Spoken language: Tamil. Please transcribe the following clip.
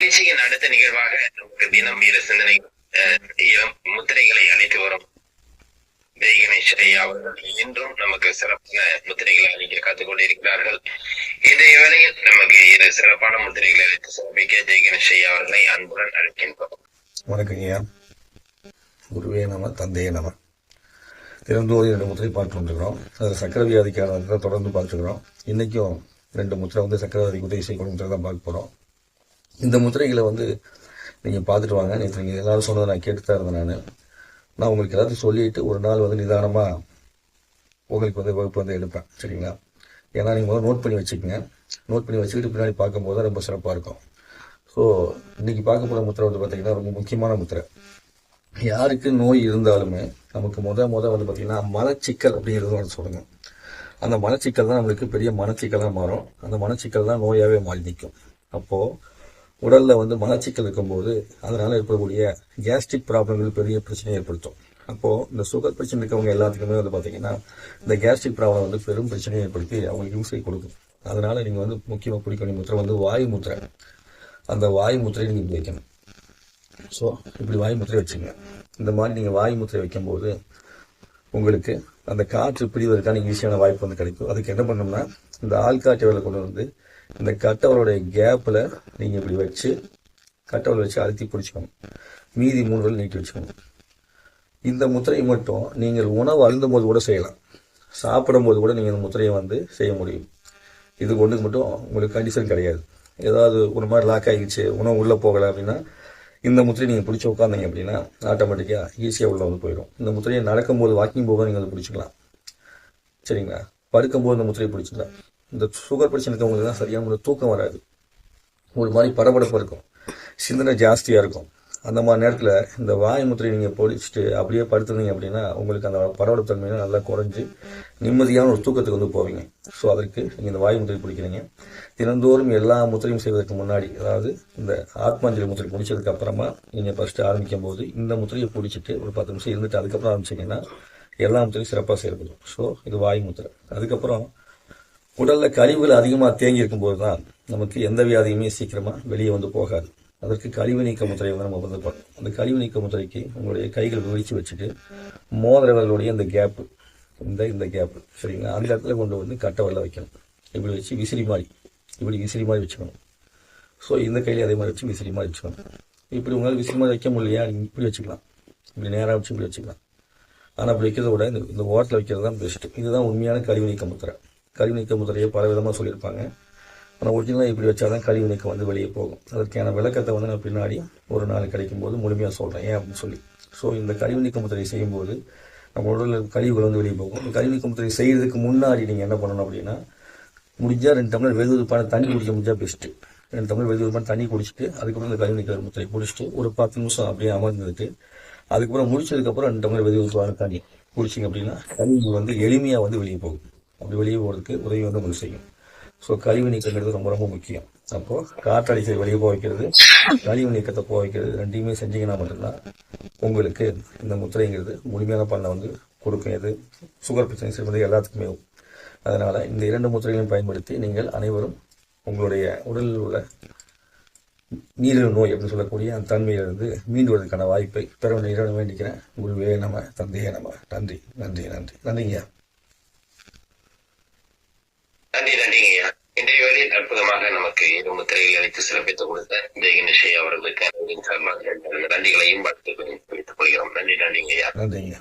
நிகழ்ச்சியின் அடுத்த நிகழ்வாக நமக்கு தினம் வீர சிந்தனை இளம் முத்திரைகளை அளித்து வரும் ஜெய் கணேஷ் ஐயா அவர்கள் இன்றும் நமக்கு சிறப்பான முத்திரைகளை அளிக்க காத்துக் கொண்டிருக்கிறார்கள். இன்றைய வேளையில் நமக்கு இரு சிறப்பான முத்திரைகளை அளித்து சிறப்பிக்க ஜெய் கணேஷ் ஐயா அவர்களை அன்புடன் அழைக்கின்றோம். வணக்கம் ஐயா. குருவே நம, தந்தையே நம. தினந்தோறும் 2 முத்திரை பார்த்து கொண்டிருக்கிறோம். அதில் சக்கர வியாதிக்கான தொடர்ந்து பார்த்துக்கிறோம். இன்னைக்கும் 2 முத்திரை சக்கர வியாதிக்கு உதவி செய்யக்கூடிய முத்திரை தான் பார்க்க போகிறோம். இந்த முத்திரைகளை நீங்கள் பார்த்துட்டு வாங்க. நேற்று நீங்கள் எல்லாரும் சொன்னதை நான் கேட்டு தான் இருந்தேன். நான் உங்களுக்கு எல்லாத்தையும் சொல்லிட்டு ஒரு நாள் நிதானமாக உங்களுக்கு வகுப்பு எடுப்பேன். சரிங்களா? ஏன்னா நீங்கள் நோட் பண்ணி வச்சுக்கோங்க. நோட் பண்ணி வச்சுக்கிட்டு பின்னாடி பார்க்கும்போது தான் ரொம்ப சிறப்பாக இருக்கும். ஸோ இன்றைக்கி பார்க்க போகிற முத்திரை பார்த்தீங்கன்னா ரொம்ப முக்கியமான முத்திரை. யாருக்கு நோய் இருந்தாலுமே நமக்கு பார்த்தீங்கன்னா மனச்சிக்கல் அப்படிங்கிறது சொல்லுங்க. அந்த மனச்சிக்கல் தான் நம்மளுக்கு பெரிய மனச்சிக்கலாக மாறும். அந்த மனச்சிக்கல் தான் நோயாகவே மாறி நிற்கும். அப்போது உடலில் மலச்சிக்கல் இருக்கும்போது அதனால் இருக்கக்கூடிய கேஸ்ட்ரிக் ப்ராப்ளங்கள் பெரிய பிரச்சனையை ஏற்படுத்தும். அப்போது இந்த சுகர் பிரச்சனை இருக்கவங்க எல்லாத்துக்குமே பார்த்தீங்கன்னா இந்த கேஸ்ட்ரிக் ப்ராப்ளம் பெரும் பிரச்சனையை ஏற்படுத்தி அவங்களுக்கு யூஸை கொடுக்கும். அதனால் நீங்கள் முக்கியமாக பிடிக்கக்கூடிய முத்திரை வாயு முத்திரை. அந்த வாயு முத்திரையை நீங்கள் இப்படி வைக்கணும். ஸோ இப்படி வாயு முத்திரை வச்சுங்க. இந்த மாதிரி நீங்கள் வாயு முத்திரை வைக்கும்போது உங்களுக்கு அந்த காற்று பிடிவதற்கான ஈஸியான வாய்ப்பு கிடைக்கும். அதுக்கு என்ன பண்ணோம்னா இந்த ஆள்காற்று வேலை கொண்டு இந்த கட்டவருடைய கேப்பில் நீங்கள் இப்படி வச்சு கட்டவரை வச்சு அழுத்தி பிடிச்சிக்கணும். மீதி 3 விரல் நீட்டி வச்சுக்கணும். இந்த முத்திரையை மட்டும் நீங்கள் உணவு அருந்தும் போது கூட செய்யலாம். சாப்பிடும்போது கூட நீங்கள் இந்த முத்திரையை செய்ய முடியும். இது கொண்டு மட்டும் உங்களுக்கு கண்டிஷன் கிடையாது. ஏதாவது ஒரு மாதிரி லாக் ஆகிடுச்சு, உணவு உள்ளே போகலை அப்படின்னா இந்த முத்திரையை நீங்கள் பிடிச்சி உட்காந்தீங்க அப்படின்னா ஆட்டோமேட்டிக்காக ஈஸியாக உள்ளே போயிடும். இந்த முத்திரையை நடக்கும்போது வாக்கிங் போக நீங்கள் பிடிச்சிக்கலாம். சரிங்களா? படுக்கும்போது இந்த முத்திரையை பிடிச்சிக்கலாம். இந்த சுகர் பிரச்சனை இருக்கவங்களுக்கு தான் சரியான தூக்கம் வராது. ஒரு மாதிரி படபடப்பு இருக்கும், சிந்தனை ஜாஸ்தியாக இருக்கும். அந்த மாதிரி நேரத்தில் இந்த வாயு முத்திரையை நீங்கள் பிடிச்சிட்டு அப்படியே படுத்துனீங்க அப்படின்னா உங்களுக்கு அந்த படபடப்பு தன்மையை நல்லா குறைஞ்சி நிம்மதியான ஒரு தூக்கத்துக்கு போவீங்க. ஸோ அதற்கு நீங்கள் இந்த வாயு முத்திரை பிடிக்கிறீங்க. தினந்தோறும் எல்லா முத்திரையும் செய்வதற்கு முன்னாடி, அதாவது இந்த ஆத்மாஞ்சலி முத்திரை பிடிச்சதுக்கு அப்புறமா நீங்கள் ஃபஸ்ட்டு ஆரம்பிக்கும் போது இந்த முத்திரையை பிடிச்சிட்டு ஒரு 10 நிமிஷம் இருந்துட்டு அதுக்கப்புறம் ஆரம்பிச்சிங்கன்னா எல்லா முத்திரையும் சிறப்பாக செயல்படும். ஸோ இது வாயு முத்திரை. அதுக்கப்புறம் உடலில் கழிவுகள் அதிகமாக தேங்கி இருக்கும்போது தான் நமக்கு எந்த வியாதியுமே சீக்கிரமாக வெளியே போகாது. அதற்கு கழிவு நீக்க முத்திரையை நம்ம பண்ணணும். அந்த கழிவு நீக்க முத்திரைக்கு உங்களுடைய கைகளை விரிச்சு வச்சுட்டு மோதிரவர்களுடைய இந்த கேப்பு, இந்த கேப்பு, சரிங்களா, அந்த இடத்துல கொண்டு கட்டவரில் வைக்கணும். இப்படி வச்சு விசிறி மாதிரி வச்சுக்கணும். ஸோ இந்த கையில அதே மாதிரி வச்சு விசிறி மாதிரி வச்சுக்கணும். இப்படி உங்களால் விசிறி மாதிரி வைக்க முடியலையா, நீங்கள் இப்படி வச்சுக்கலாம். இப்படி நேராக வச்சு இப்படி வச்சுக்கலாம். ஆனால் அப்படி வைக்கிறத விட இந்த ஓட்டில் வைக்கிறது தான் பெஸ்ட்டு. இதுதான் உண்மையான கழிவு நீக்க முத்திரை. கழிவு நீக்க முத்திரையை பல விதமாக சொல்லியிருப்பாங்க. ஆனால் ஒரிஜினலாக இப்படி வச்சா தான் கழிவு நீக்கம் வெளியே போகும். அதற்கான விளக்கத்தை நான் பின்னாடி ஒரு நாள் கிடைக்கும் போது முழுமையாக சொல்கிறேன் ஏன் அப்படின்னு சொல்லி. ஸோ இந்த கழிவு நீக்க முத்திரையை செய்யும்போது நம்ம உடலில் கழிவுகள் வெளியே போகும். இந்த கழிவு நீக்க முத்திரை செய்கிறதுக்கு முன்னாடி நீங்கள் என்ன பண்ணணும் அப்படின்னா, முடிஞ்சால் 2 டம்ளர் வெதுவெதுப்பான தண்ணி குடிக்க முடிஞ்சால் பெஸ்ட்டு. 2 டம்ளர் வெதுவெதுப்பான தண்ணி குடிச்சிட்டு அதுக்கப்புறம் இந்த கழிவு நீக்க முத்திரை குடிச்சிட்டு ஒரு 10 நிமிஷம் அப்படியே அமர்ந்துட்டு அதுக்கப்புறம் முடிச்சதுக்கப்புறம் 2 டம்ளர் வெதுவெதுப்பான தண்ணி குடிச்சிங்க அப்படின்னா கழிவு எளிமையாக வெளியே போகும். அப்படி வெளியே போகிறதுக்கு உதவி உங்களுக்கு செய்யும். ஸோ கழிவு நீக்கங்கிறது ரொம்ப ரொம்ப முக்கியம். அப்போது காற்றடிச்சை வெளியே போக வைக்கிறது, கழிவு நீக்கத்தை போக வைக்கிறது, 2யுமே செஞ்சீங்கன்னா மட்டும்தான் உங்களுக்கு இந்த முத்திரைங்கிறது முழுமையான பலனை கொடுக்கும். எது சுகர் பிரச்சனை செய்வது எல்லாத்துக்குமே. அதனால் இந்த 2 முத்திரைகளையும் பயன்படுத்தி நீங்கள் அனைவரும் உங்களுடைய உடலில் உள்ள நீரிழிவு நோய் அப்படின்னு சொல்லக்கூடிய அந்த தன்மையிலிருந்து மீண்டு வருவதற்கான வாய்ப்பை பெற வேண்டிக்கிறேன். குருவே நம, தந்தையே நம. நன்றி நன்றி நன்றி நன்றிங்க. நன்றிங்கய்யா. இன்றைய வேளையில் அற்புதமாக நமக்கு 2 முத்திரைகளை அளித்து சிறப்பித்து கொடுத்த ஜெய் கணேஷ் அவர்களுக்கு நன்றிகளையும் வாழ்த்துக்களையும் தெரிவித்துக் கொள்கிறோம். நன்றிங்கய்யா. நன்றிங்க.